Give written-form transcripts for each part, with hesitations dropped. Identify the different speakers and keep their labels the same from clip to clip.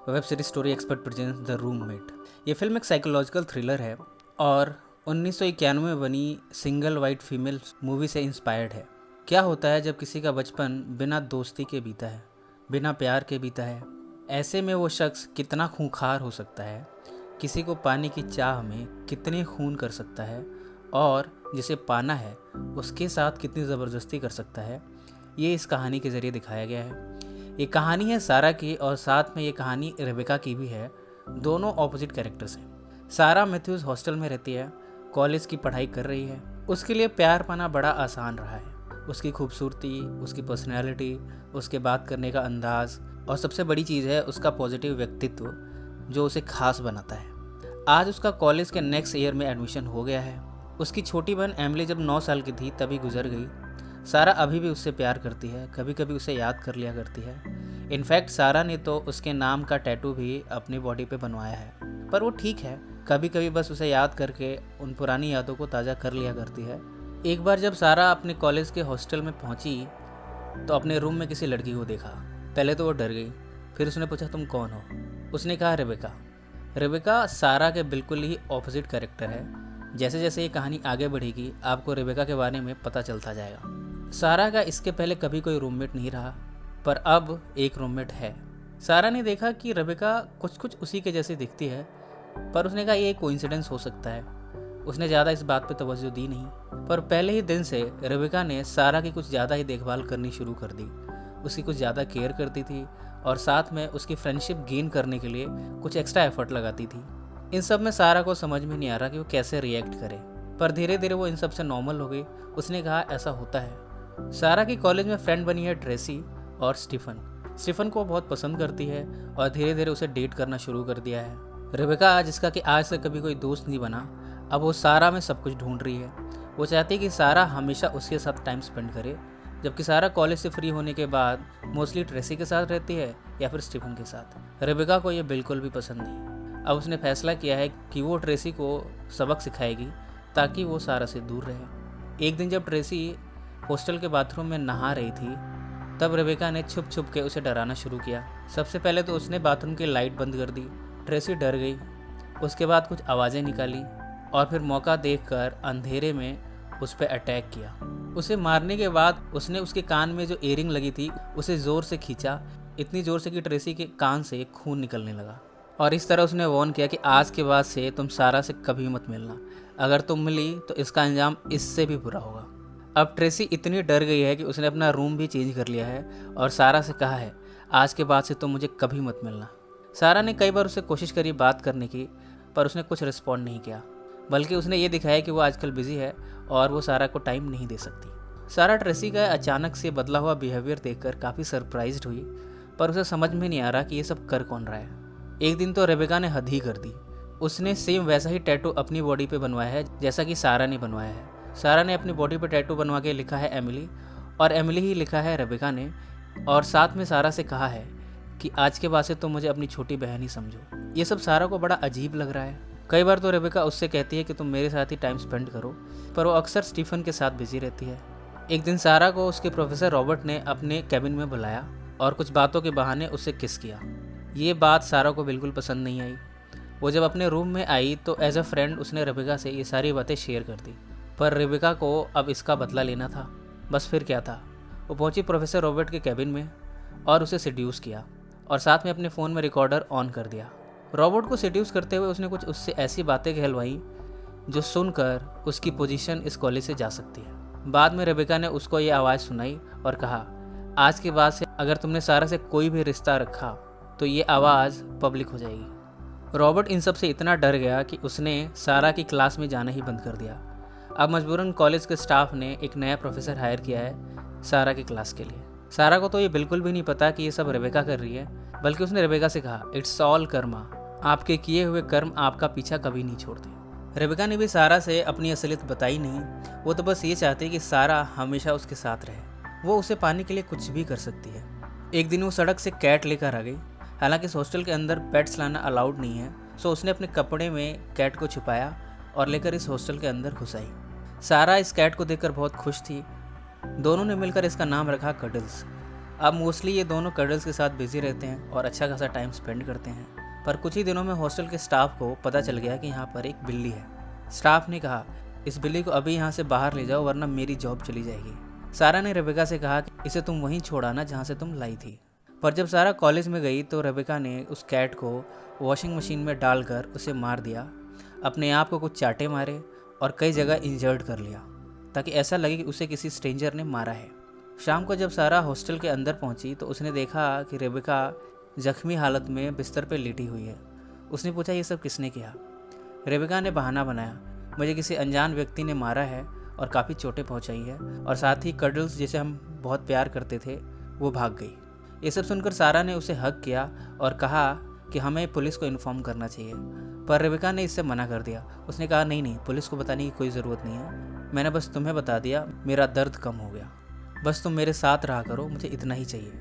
Speaker 1: Web series story expert presents the roommate. ये film एक psychological thriller है और 1991 में बनी सिंगल वाइट फीमेल मूवी से इंस्पायर्ड है। क्या होता है जब किसी का बचपन बिना दोस्ती के बीता है, बिना प्यार के बीता है। ऐसे में वो शख्स कितना खूंखार हो सकता है, किसी को पाने की चाह में कितने खून कर सकता है और जिसे पाना है उसके साथ कितनी ज़बरदस्ती कर सकता है, ये इस कहानी के ज़रिए दिखाया गया है। ये कहानी है सारा की और साथ में ये कहानी रेबेका की भी है। दोनों ऑपोजिट कैरेक्टर्स हैं। सारा मैथ्यूज़ हॉस्टल में रहती है, कॉलेज की पढ़ाई कर रही है। उसके लिए प्यार पाना बड़ा आसान रहा है। उसकी खूबसूरती, उसकी पर्सनैलिटी, उसके बात करने का अंदाज़ और सबसे बड़ी चीज़ है उसका पॉजिटिव व्यक्तित्व जो उसे खास बनाता है। आज उसका कॉलेज के नेक्स्ट ईयर में एडमिशन हो गया है। उसकी छोटी बहन एमिली जब 9 साल की थी तभी गुजर गई। सारा अभी भी उससे प्यार करती है, कभी कभी उसे याद कर लिया करती है। इनफैक्ट सारा ने तो उसके नाम का टैटू भी अपनी बॉडी पे बनवाया है। पर वो ठीक है, कभी कभी बस उसे याद करके उन पुरानी यादों को ताज़ा कर लिया करती है। एक बार जब सारा अपने कॉलेज के हॉस्टल में पहुंची तो अपने रूम में किसी लड़की को देखा। पहले तो वो डर गई, फिर उसने पूछा तुम कौन हो। उसने कहा रेबेका। रेबेका सारा के बिल्कुल ही ऑपोजिट कैरेक्टर है। जैसे जैसे ये कहानी आगे बढ़ेगी आपको रेबेका के बारे में पता चलता जाएगा। सारा का इसके पहले कभी कोई रूममेट नहीं रहा, पर अब एक रूममेट है। सारा ने देखा कि रेबेका कुछ कुछ उसी के जैसी दिखती है, पर उसने कहा ये कोइंसिडेंस हो सकता है। उसने ज़्यादा इस बात पे तवज्जो दी नहीं, पर पहले ही दिन से रेबेका ने सारा की कुछ ज़्यादा ही देखभाल करनी शुरू कर दी। उसकी कुछ ज़्यादा केयर करती थी और साथ में उसकी फ्रेंडशिप गेन करने के लिए कुछ एक्स्ट्रा एफर्ट लगाती थी। इन सब में सारा को समझ में नहीं आ रहा कि वो कैसे रिएक्ट करे, पर धीरे धीरे वो इन सब से नॉर्मल हो गई। उसने कहा ऐसा होता है। सारा की कॉलेज में फ्रेंड बनी है ट्रेसी और स्टीफन को बहुत पसंद करती है और धीरे धीरे उसे डेट करना शुरू कर दिया है। रेबेका जिसका कि आज तक कभी कोई दोस्त नहीं बना, अब वो सारा में सब कुछ ढूंढ रही है। वो चाहती है कि सारा हमेशा उसके साथ टाइम स्पेंड करे, जबकि सारा कॉलेज से फ्री होने के बाद मोस्टली ट्रेसी के साथ रहती है या फिर स्टीफन के साथ। रेबेका को ये बिल्कुल भी पसंद नहीं। अब उसने फैसला किया है कि वो ट्रेसी को सबक सिखाएगी ताकि वो सारा से दूर रहे। एक दिन जब ट्रेसी हॉस्टल के बाथरूम में नहा रही थी तब रेबेका ने छुप छुप के उसे डराना शुरू किया। सबसे पहले तो उसने बाथरूम की लाइट बंद कर दी। ट्रेसी डर गई। उसके बाद कुछ आवाज़ें निकाली और फिर मौका देखकर अंधेरे में उस पर अटैक किया। उसे मारने के बाद उसने उसके कान में जो ईयरिंग लगी थी उसे ज़ोर से खींचा, इतनी ज़ोर से कि ट्रेसी के कान से खून निकलने लगा। और इस तरह उसने वार्न किया कि आज के बाद से तुम सारा से कभी मत मिलना। अगर तुम मिली तो इसका अंजाम इससे भी बुरा होगा। अब ट्रेसी इतनी डर गई है कि उसने अपना रूम भी चेंज कर लिया है और सारा से कहा है आज के बाद से तुम मुझे कभी मत मिलना। सारा ने कई बार उससे कोशिश करी बात करने की, पर उसने कुछ रिस्पॉन्ड नहीं किया, बल्कि उसने ये दिखाया कि वो आजकल बिजी है और वो सारा को टाइम नहीं दे सकती। सारा ट्रेसी का अचानक से बदला हुआ बिहेवियर देखकर काफ़ी सरप्राइज्ड हुई, पर उसे समझ में नहीं आ रहा कि ये सब कर कौन रहा है। एक दिन तो रेबेका ने हद ही कर दी। उसने सेम वैसा ही टैटू अपनी बॉडी पे बनवाया है जैसा कि सारा ने बनवाया है। सारा ने अपनी बॉडी पे टैटू बनवा के लिखा है एमिली, और एमिली ही लिखा है रेबेका ने। और साथ में सारा से कहा है कि आज के बाद से तुम मुझे अपनी छोटी बहन ही समझो। ये सब सारा को बड़ा अजीब लग रहा है। कई बार तो रेबेका उससे कहती है कि तुम मेरे साथ ही टाइम स्पेंड करो, पर वो अक्सर स्टीफन के साथ बिजी रहती है। एक दिन सारा को उसके प्रोफेसर रॉबर्ट ने अपने कैबिन में बुलाया और कुछ बातों के बहाने उससे किस किया। ये बात सारा को बिल्कुल पसंद नहीं आई। वो जब अपने रूम में आई तो एज अ फ्रेंड उसने रेबेका से ये सारी बातें शेयर कर दी, पर रेबेका को अब इसका बदला लेना था। बस फिर क्या था, वो पहुंची प्रोफेसर रॉबर्ट के कैबिन में और उसे सेड्यूस किया और साथ में अपने फ़ोन में रिकॉर्डर ऑन कर दिया। रॉबर्ट को सेड्यूस करते हुए उसने कुछ उससे ऐसी बातें कहलवाई जो सुनकर उसकी पोजीशन इस कॉलेज से जा सकती है। बाद में रेबेका ने उसको ये आवाज़ सुनाई और कहा आज के बाद से अगर तुमने सारा से कोई भी रिश्ता रखा तो ये आवाज़ पब्लिक हो जाएगी। रॉबर्ट इन सब से इतना डर गया कि उसने सारा की क्लास में जाना ही बंद कर दिया। अब मजबूरन कॉलेज के स्टाफ ने एक नया प्रोफेसर हायर किया है सारा की क्लास के लिए। सारा को तो ये बिल्कुल भी नहीं पता कि ये सब रेबेका कर रही है, बल्कि उसने रेबेका से कहा इट्स ऑल कर्मा, आपके किए हुए कर्म आपका पीछा कभी नहीं छोड़ते। रेबेका ने भी सारा से अपनी असलियत बताई नहीं। वो तो बस ये चाहती कि सारा हमेशा उसके साथ रहे। वो उसे पाने के लिए कुछ भी कर सकती है। एक दिन वो सड़क से कैट लेकर आ गई। हालांकि इस हॉस्टल के अंदर पेट्स लाना अलाउड नहीं है, सो उसने अपने कपड़े में कैट को छुपाया और लेकर इस हॉस्टल के अंदर घुस आई। सारा इस कैट को देखकर बहुत खुश थी। दोनों ने मिलकर इसका नाम रखा कडल्स। अब मोस्टली ये दोनों कडल्स के साथ बिजी रहते हैं और अच्छा खासा टाइम स्पेंड करते हैं। पर कुछ ही दिनों में हॉस्टल के स्टाफ को पता चल गया कि यहाँ पर एक बिल्ली है। स्टाफ ने कहा, इस बिल्ली को अभी यहाँ से बाहर ले जाओ वरना मेरी जॉब चली जाएगी। सारा ने रेबेका से कहा कि इसे तुम वहीं छोड़ आना जहाँ से तुम लाई थी। पर जब सारा कॉलेज में गई तो रेबेका ने उस कैट को वॉशिंग मशीन में डालकर उसे मार दिया, अपने आप को कुछ चाटे मारे और कई जगह इंजर्ड कर लिया ताकि ऐसा लगे कि उसे किसी स्ट्रेंजर ने मारा है। शाम को जब सारा हॉस्टल के अंदर पहुंची तो उसने देखा कि रेबेका जख्मी हालत में बिस्तर पर लेटी हुई है। उसने पूछा, ये सब किसने किया? रेबेका ने बहाना बनाया, मुझे किसी अनजान व्यक्ति ने मारा है और काफ़ी चोटें पहुंचाई है, और साथ ही कडल्स जिसे हम बहुत प्यार करते थे वो भाग गई। ये सब सुनकर सारा ने उसे हग किया और कहा कि हमें पुलिस को इन्फॉर्म करना चाहिए। पर रेबेका ने इससे मना कर दिया। उसने कहा, नहीं, पुलिस को बताने की कोई ज़रूरत नहीं है, मैंने बस तुम्हें बता दिया, मेरा दर्द कम हो गया, बस तुम मेरे साथ रहा करो, मुझे इतना ही चाहिए।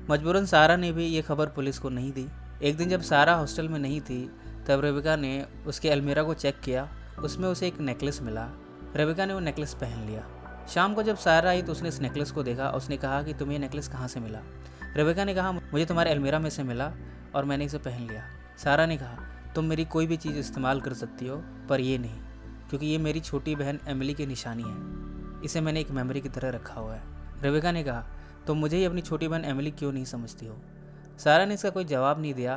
Speaker 1: मजबूरन सारा ने भी ये खबर पुलिस को नहीं दी। एक दिन जब सारा हॉस्टल में नहीं थी तब रेबेका ने उसके अलमीरा को चेक किया, उसमें उसे एक नेकलेस मिला। रेबेका ने वो नेकलेस पहन लिया। शाम को जब सारा आई तो उसने इस नेकलेस को देखा। उसने कहा कि तुम्हें ये नेकलेस कहाँ से मिला? रेबेका ने कहा, मुझे तुम्हारे अलमीरा में से मिला और मैंने इसे पहन लिया। सारा ने कहा, तुम मेरी कोई भी चीज़ इस्तेमाल कर सकती हो पर ये नहीं, क्योंकि ये मेरी छोटी बहन एमिली की निशानी है, इसे मैंने एक मेमोरी की तरह रखा हुआ है। रेबेका ने कहा, तुम मुझे ही अपनी छोटी बहन एमिली क्यों नहीं समझती हो? सारा ने इसका कोई जवाब नहीं दिया,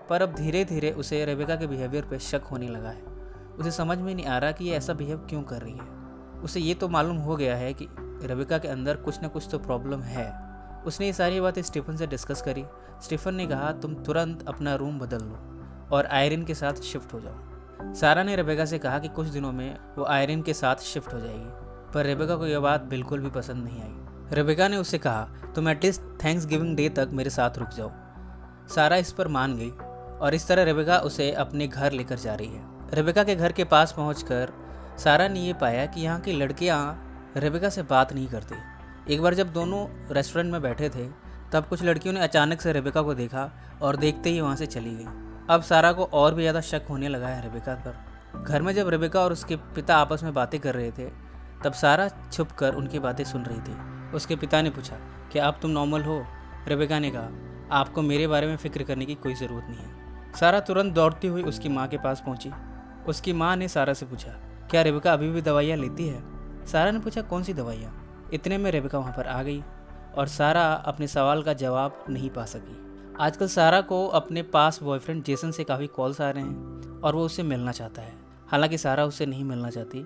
Speaker 1: पर अब धीरे धीरे उसे रेबेका के बिहेवियर पे शक होने लगा है। उसे समझ में नहीं आ रहा कि ये ऐसा बिहेव क्यों कर रही है। उसे ये तो मालूम हो गया है कि रेबेका के अंदर कुछ ना कुछ तो प्रॉब्लम है। उसने ये सारी बातें स्टीफन से डिस्कस करी। स्टीफन ने कहा, तुम तुरंत अपना रूम बदल लो और आयरिन के साथ शिफ्ट हो जाओ। सारा ने रेबेका से कहा कि कुछ दिनों में वो आयरिन के साथ शिफ्ट हो जाएगी, पर रेबेका को यह बात बिल्कुल भी पसंद नहीं आई। रेबेका ने उससे कहा, तुम एटलीस्ट थैंक्स गिविंग डे तक मेरे साथ रुक जाओ। सारा इस पर मान गई और इस तरह रेबेका उसे अपने घर लेकर जा रही है। रेबेका के घर के पास पहुंचकर सारा ने ये पाया कि यहाँ की लड़कियाँ रेबेका से बात नहीं करती। एक बार जब दोनों रेस्टोरेंट में बैठे थे तब कुछ लड़कियों ने अचानक से रेबेका को देखा और देखते ही वहाँ से चली गई। अब सारा को और भी ज़्यादा शक होने लगा है रेबेका पर। घर में जब रेबेका और उसके पिता आपस में बातें कर रहे थे तब सारा छुपकर उनकी बातें सुन रही थी। उसके पिता ने पूछा, क्या अब तुम नॉर्मल हो? रेबेका ने कहा, आपको मेरे बारे में फ़िक्र करने की कोई ज़रूरत नहीं है। सारा तुरंत दौड़ती हुई उसकी माँ के पास पहुँची। उसकी माँ ने सारा से पूछा, क्या रेबेका अभी भी दवाइयाँ लेती है? सारा ने पूछा, कौन सी दवाइयाँ? इतने में रेबेका वहाँ पर आ गई और सारा अपने सवाल का जवाब नहीं पा सकी। आजकल सारा को अपने पास बॉयफ्रेंड जेसन से काफ़ी कॉल्स आ रहे हैं और वो उससे मिलना चाहता है। हालांकि सारा उससे नहीं मिलना चाहती,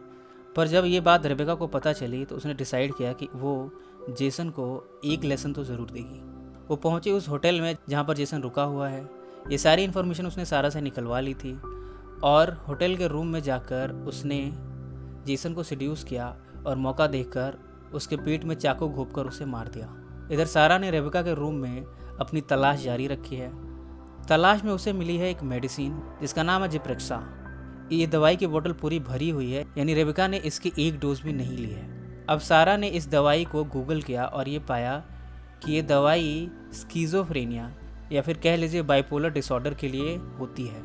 Speaker 1: पर जब ये बात रेबेका को पता चली तो उसने डिसाइड किया कि वो जेसन को एक लेसन तो ज़रूर देगी। वो पहुंची उस होटल में जहाँ पर जेसन रुका हुआ है। ये सारी इन्फॉर्मेशन उसने सारा से निकलवा ली थी और होटल के रूम में जाकर उसने जेसन को सिड्यूस किया और मौका देखकर उसके पीठ में चाकू घोंपकर उसे मार दिया। इधर सारा ने रेबेका के रूम में अपनी तलाश जारी रखी है। तलाश में उसे मिली है एक मेडिसिन जिसका नाम है जिप्रेक्सा। ये दवाई की बोतल पूरी भरी हुई है, यानी रेबेका ने इसकी एक डोज भी नहीं ली है। अब सारा ने इस दवाई को गूगल किया और ये पाया कि ये दवाई स्किज़ोफ्रेनिया या फिर कह लीजिए बाइपोलर डिसऑर्डर के लिए होती है।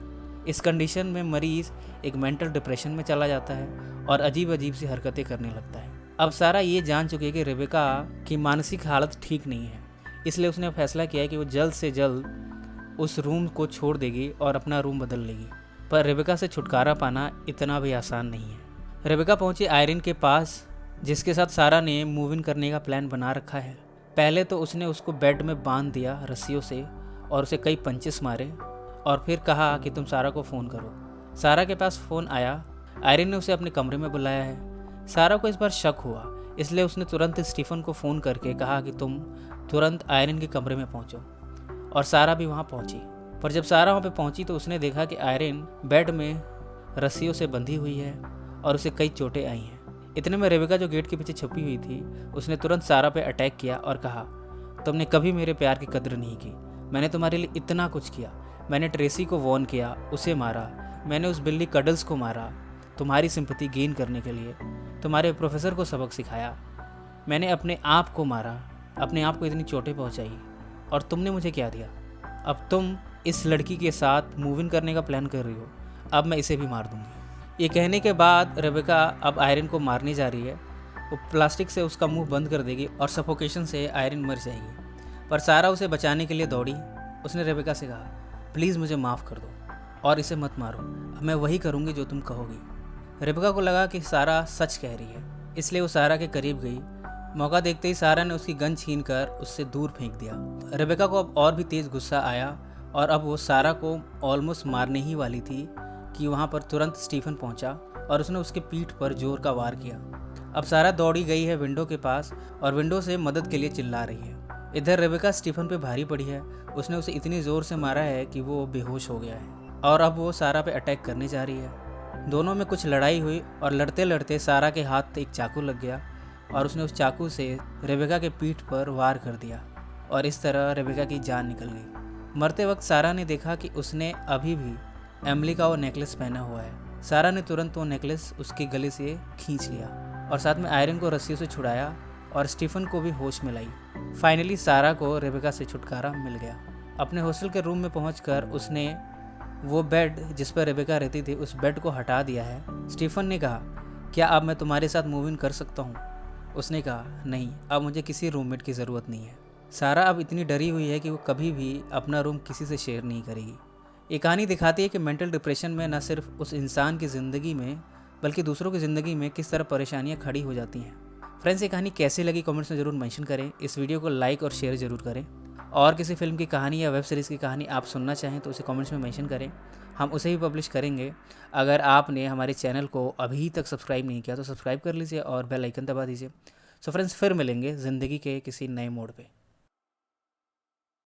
Speaker 1: इस कंडीशन में मरीज़ एक मेंटल डिप्रेशन में चला जाता है और अजीब अजीब सी हरकतें करने लगता है। अब सारा ये जान चुकी है कि रेबेका की मानसिक हालत ठीक नहीं है, इसलिए उसने फैसला किया है कि वो जल्द से जल्द उस रूम को छोड़ देगी और अपना रूम बदल लेगी। पर रेबेका से छुटकारा पाना इतना भी आसान नहीं है। रेबेका पहुंची आयरिन के पास जिसके साथ सारा ने मूव इन करने का प्लान बना रखा है। पहले तो उसने उसको बेड में बांध दिया रस्सियों से और उसे कई पंचेस मारे और फिर कहा कि तुम सारा को फ़ोन करो। सारा के पास फ़ोन आया। आयरिन ने उसे अपने कमरे में बुलाया है। सारा को इस बार शक हुआ, इसलिए उसने तुरंत स्टीफन को फ़ोन करके कहा कि तुम तुरंत आयरिन के कमरे में पहुंचो, और सारा भी वहां पहुंची। पर जब सारा वहां पे पहुंची तो उसने देखा कि आयरिन बेड में रस्सियों से बंधी हुई है और उसे कई चोटें आई हैं। इतने में रेबेका जो गेट के पीछे छुपी हुई थी उसने तुरंत सारा पे अटैक किया और कहा, तुमने कभी मेरे प्यार की कदर नहीं की। मैंने तुम्हारे लिए इतना कुछ किया। मैंने ट्रेसी को वॉर्न किया, उसे मारा। मैंने उस बिल्ली कडल्स को मारा तुम्हारी सिंपैथी गेन करने के लिए। तुम्हारे प्रोफेसर को सबक सिखाया। मैंने अपने आप को मारा, अपने आप को इतनी चोटें पहुंचाई, और तुमने मुझे क्या दिया? अब तुम इस लड़की के साथ मूव इन करने का प्लान कर रही हो। अब मैं इसे भी मार दूंगी। ये कहने के बाद रेबेका अब आयरिन को मारने जा रही है। वो प्लास्टिक से उसका मुंह बंद कर देगी और सफोकेशन से आयरिन मर जाएगी। पर सारा उसे बचाने के लिए दौड़ी। उसने रेबेका से कहा, प्लीज़ मुझे माफ़ कर दो और इसे मत मारो, मैं वही करूँगी जो तुम कहोगी। रेबेका को लगा कि सारा सच कह रही है, इसलिए वो सारा के करीब गई। मौका देखते ही सारा ने उसकी गन छीनकर उससे दूर फेंक दिया। रेबेका को अब और भी तेज़ गुस्सा आया और अब वो सारा को ऑलमोस्ट मारने ही वाली थी कि वहाँ पर तुरंत स्टीफन पहुँचा और उसने उसके पीठ पर जोर का वार किया। अब सारा दौड़ी गई है विंडो के पास और विंडो से मदद के लिए चिल्ला रही है। इधर रेबेका स्टीफन पे भारी पड़ी है। उसने उसे इतनी ज़ोर से मारा है कि वो बेहोश हो गया है और अब वो सारा पे अटैक करने जा रही है। दोनों में कुछ लड़ाई हुई और लड़ते लड़ते सारा के हाथ एक चाकू लग गया और उसने उस चाकू से रेबेका के पीठ पर वार कर दिया और इस तरह रेबेका की जान निकल गई। मरते वक्त सारा ने देखा कि उसने अभी भी एमिली का वो नेकलेस पहना हुआ है। सारा ने तुरंत वो नेकलेस उसके गले से खींच लिया और साथ में आयरन को रस्सियों से छुड़ाया और स्टीफन को भी होश में लाई। फाइनली सारा को रेबेका से छुटकारा मिल गया। अपने हॉस्टल के रूम में पहुंचकर उसने वो बेड जिस पर रेबेका रहती थी उस बेड को हटा दिया है। स्टीफन ने कहा, क्या अब मैं तुम्हारे साथ मूव इन कर सकता हूँ? उसने कहा, नहीं, अब मुझे किसी रूममेट की ज़रूरत नहीं है। सारा अब इतनी डरी हुई है कि वो कभी भी अपना रूम किसी से शेयर नहीं करेगी। ये कहानी दिखाती है कि मेंटल डिप्रेशन में न सिर्फ उस इंसान की ज़िंदगी में बल्कि दूसरों की ज़िंदगी में किस तरह परेशानियाँ खड़ी हो जाती हैं। फ्रेंड्स, ये कहानी कैसी लगी कमेंट्स में ज़रूर मेंशन करें। इस वीडियो को लाइक और शेयर ज़रूर करें और किसी फिल्म की कहानी या वेब सीरीज़ की कहानी आप सुनना चाहें तो उसे कमेंट्स में मेंशन करें, हम उसे भी पब्लिश करेंगे। अगर आपने हमारे चैनल को अभी तक सब्सक्राइब नहीं किया तो सब्सक्राइब कर लीजिए और बेल आइकन दबा दीजिए। सो फ्रेंड्स, फिर मिलेंगे ज़िंदगी के किसी नए मोड़ पे।